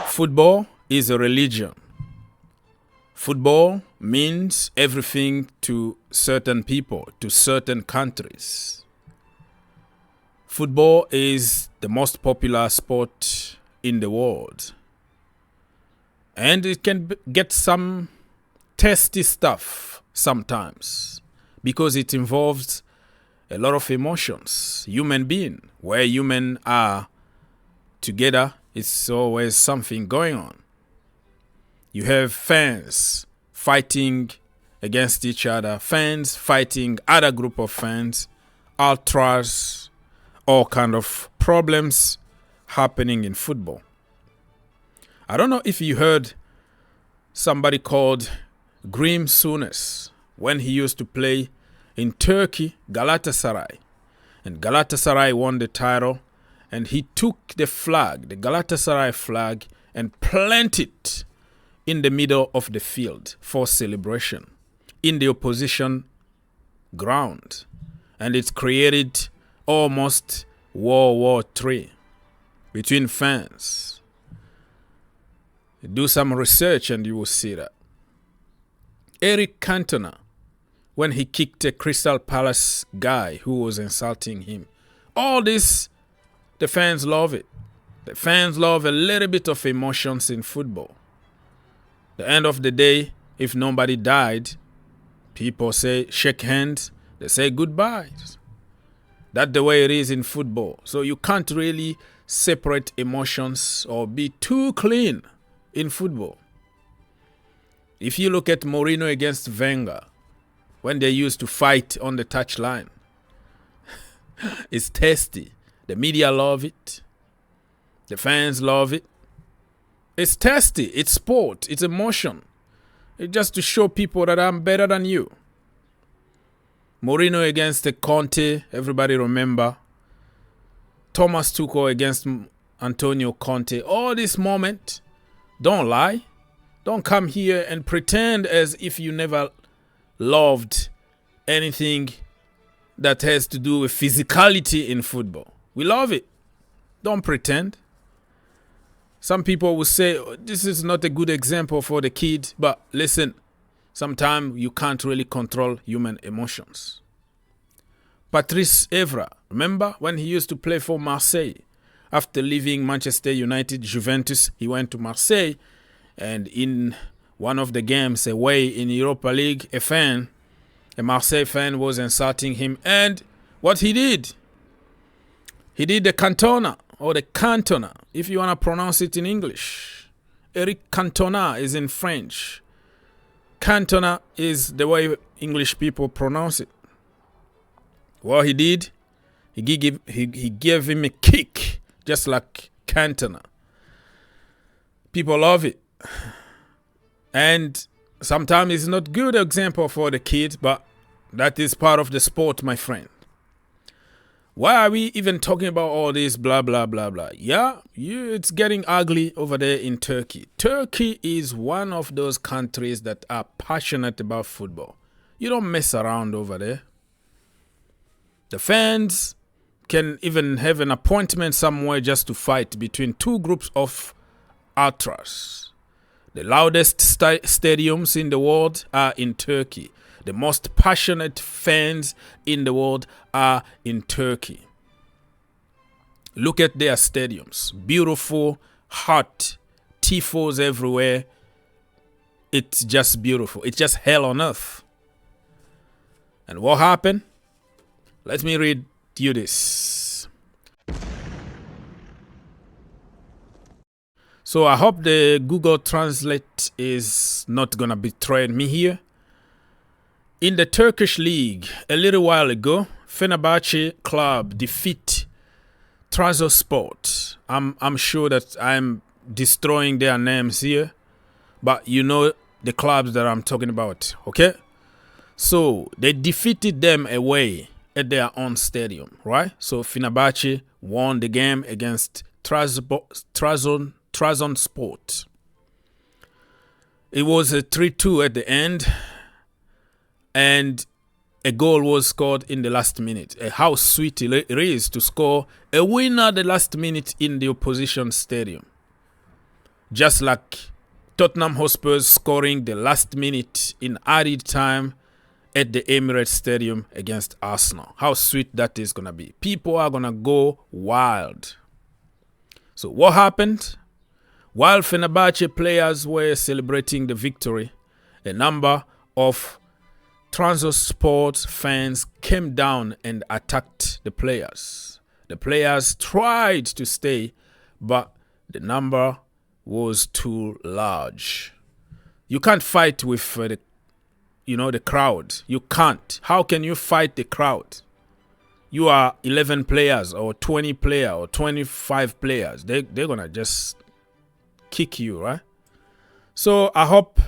Football is a religion. Football means everything to certain people, to certain countries. Football is the most popular sport in the world. And it can get some tasty stuff sometimes because it involves a lot of emotions. Human being, where humans are together, it's always something going on. You have fans fighting against each other, fans fighting other group of fans, ultras, all kind of problems happening in football. I don't know if you heard somebody called Grim Souness when he used to play in Turkey, Galatasaray. And Galatasaray won the title, and he took the flag, the Galatasaray flag, and planted it in the middle of the field for celebration in the opposition ground. And it created almost World War III between fans. Do some research and you will see that. Eric Cantona, when he kicked a Crystal Palace guy who was insulting him. All this, the fans love it. The fans love a little bit of emotions in football. The end of the day, if nobody died, people say shake hands, they say goodbyes. That's the way it is in football. So you can't really separate emotions or be too clean in football. If you look at Mourinho against Wenger, when they used to fight on the touchline, it's tasty. The media love it. The fans love it. It's tasty. It's sport. It's emotion. It's just to show people that I'm better than you. Mourinho against Conte, everybody remember. Thomas Tuchel against Antonio Conte. All this moment, don't lie. Don't come here and pretend as if you never loved anything that has to do with physicality in football. We love it. Don't pretend. Some people will say, oh, this is not a good example for the kid. But listen, sometimes you can't really control human emotions. Patrice Evra, remember when he used to play for Marseille? After leaving Manchester United, Juventus, he went to Marseille. And in one of the games away in Europa League, a Marseille fan was insulting him. And what he did the Cantona, or the Cantona, if you want to pronounce it in English. Eric Cantona is in French. Cantona is the way English people pronounce it. What he did, he gave him a kick, just like Cantona. People love it. And sometimes it's not good example for the kid, but that is part of the sport, my friend. Why are we even talking about all this blah, blah, blah, blah? Yeah, it's getting ugly over there in Turkey. Turkey is one of those countries that are passionate about football. You don't mess around over there. The fans can even have an appointment somewhere just to fight between two groups of ultras. The loudest stadiums in the world are in Turkey. The most passionate fans in the world are in Turkey. Look at their stadiums. Beautiful, hot, tifos everywhere. It's just beautiful. It's just hell on earth. And what happened? Let me read you this. So I hope the Google Translate is not going to betray me here. In the Turkish league, a little while ago, Fenerbahce club defeat Trabzonspor. I'm sure that I'm destroying their names here, but you know the clubs that I'm talking about, okay? So they defeated them away at their own stadium, right? So Fenerbahce won the game against Trabzonspor. It was a 3-2 at the end. And a goal was scored in the last minute. How sweet it is to score a winner at the last minute in the opposition stadium. just like Tottenham Hotspur scoring the last minute in added time at the Emirates Stadium against Arsenal. How sweet that is going to be. People are going to go wild. So what happened? While Fenerbahce players were celebrating the victory, a number of Trabzonspor fans came down and attacked the players. The players tried to stay, but the number was too large. You can't fight with the crowd. You can't. How can you fight the crowd? You are 11 players or 20 players or 25 players. They're going to just kick you, right? So I hope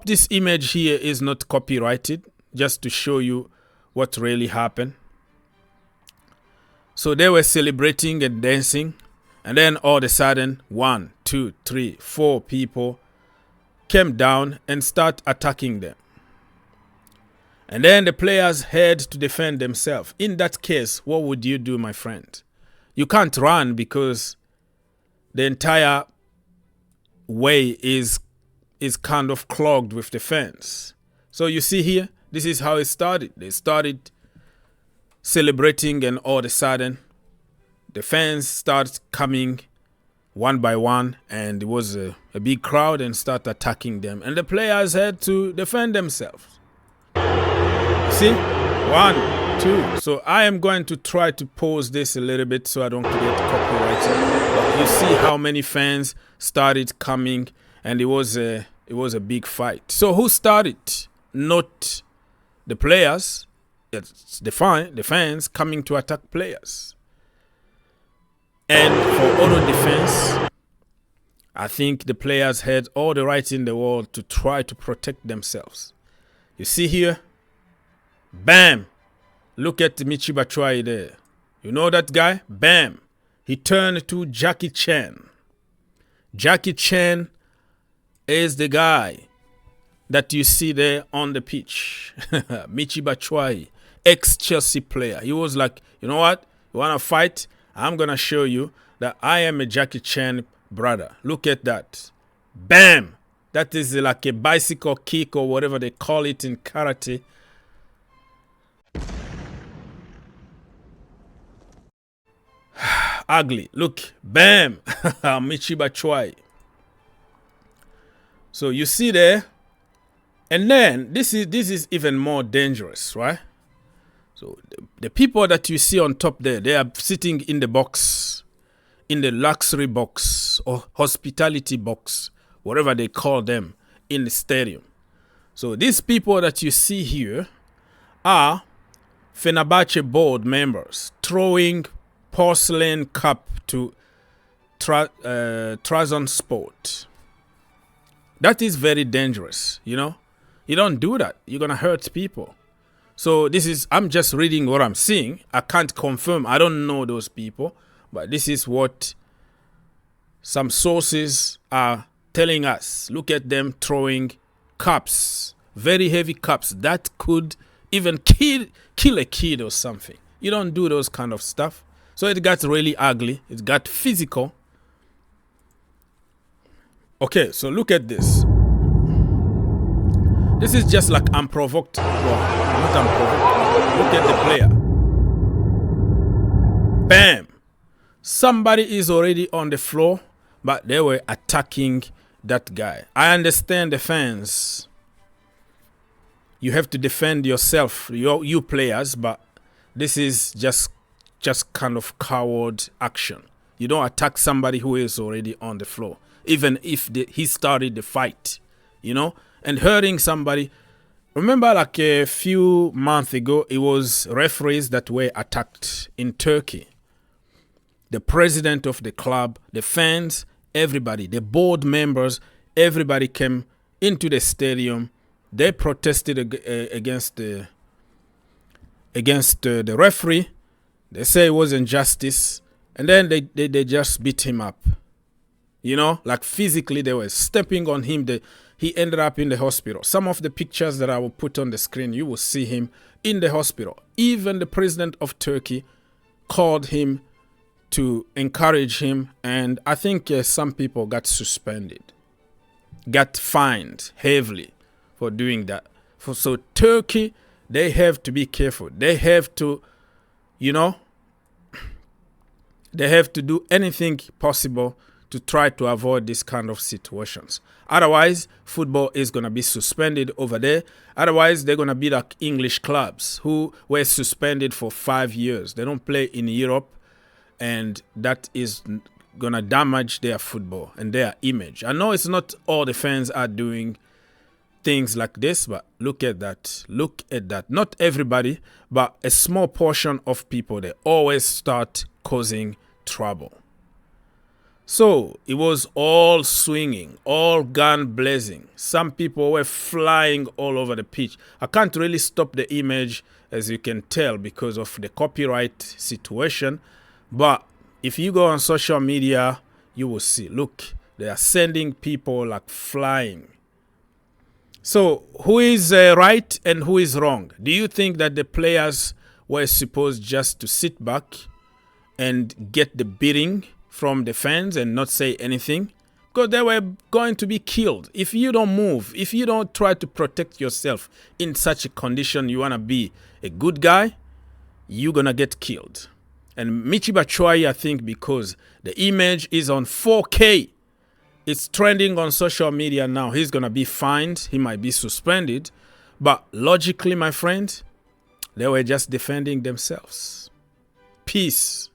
this image here is not copyrighted, just to show you what really happened. So they were celebrating and dancing, and then all of a sudden 1, 2, 3, 4 people came down and start attacking them. And then the players had to defend themselves. In that case, what would you do, my friend? You can't run because the entire way is kind of clogged with the fence. So you see here, this is how it started. They started celebrating, and all of a sudden the fans start coming one by one, and it was a big crowd and start attacking them, and the players had to defend themselves. See? 1, 2. So I am going to try to pause this a little bit so I don't get copyrighted. But you see how many fans started coming, and it was a big fight. So who started? Not the players. It's the fans coming to attack players. And for auto defense, I think the players had all the right in the world to try to protect themselves. You see here? Bam! Look at Michy Batshuayi there. You know that guy? Bam! He turned to Jackie Chan. Jackie Chan is the guy that you see there on the pitch. Michy Batshuayi, ex-Chelsea player. He was like, you know what? You want to fight? I'm going to show you that I am a Jackie Chan brother. Look at that. Bam! That is like a bicycle kick or whatever they call it in karate. Ugly. Look. Bam! Michy Batshuayi. So you see there. And then this is even more dangerous, right? So the people that you see on top there, they are sitting in the box, in the luxury box or hospitality box, whatever they call them, in the stadium. So these people that you see here are Fenerbahce board members throwing porcelain cup to Trabzonspor. That is very dangerous, you know. You don't do that. You're going to hurt people. So I'm just reading what I'm seeing. I can't confirm. I don't know those people. But this is what some sources are telling us. Look at them throwing cups, very heavy cups that could even kill a kid or something. You don't do those kind of stuff. So it got really ugly. It got physical. Okay, so look at this. This is just like unprovoked. Well, not unprovoked. Look at the player. Bam! Somebody is already on the floor, but they were attacking that guy. I understand the fans. You have to defend yourself, you players, but this is just kind of coward action. You don't attack somebody who is already on the floor, even if he started the fight, you know? And hurting somebody. Remember, like a few months ago, it was referees that were attacked in Turkey. The president of the club, the fans, everybody, the board members, everybody came into the stadium. They protested against the referee. They say it was injustice. And then they just beat him up. You know, like physically they were stepping on him. He ended up in the hospital. Some of the pictures that I will put on the screen, you will see him in the hospital. Even the president of Turkey called him to encourage him, and I think some people got suspended, got fined heavily for doing that. So Turkey, they have to be careful. They have to, they have to do anything possible to try to avoid this kind of situations. Otherwise, football is going to be suspended over there. Otherwise, they're going to be like English clubs who were suspended for 5 years. They don't play in Europe, and that is going to damage their football and their image. I know it's not all the fans are doing things like this, but look at that. Look at that. Not everybody, but a small portion of people, they always start causing trouble. So it was all swinging, all gun blazing. Some people were flying all over the pitch. I can't really stop the image, as you can tell, because of the copyright situation. But if you go on social media, you will see. Look, they are sending people like flying. So who is right and who is wrong? Do you think that the players were supposed just to sit back and get the beating from the fans and not say anything? Because they were going to be killed. If you don't move, if you don't try to protect yourself in such a condition, you want to be a good guy, you're going to get killed. And Michy Batshuayi, I think because the image is on 4K, it's trending on social media now. He's going to be fined. He might be suspended. But logically, my friend, they were just defending themselves. Peace.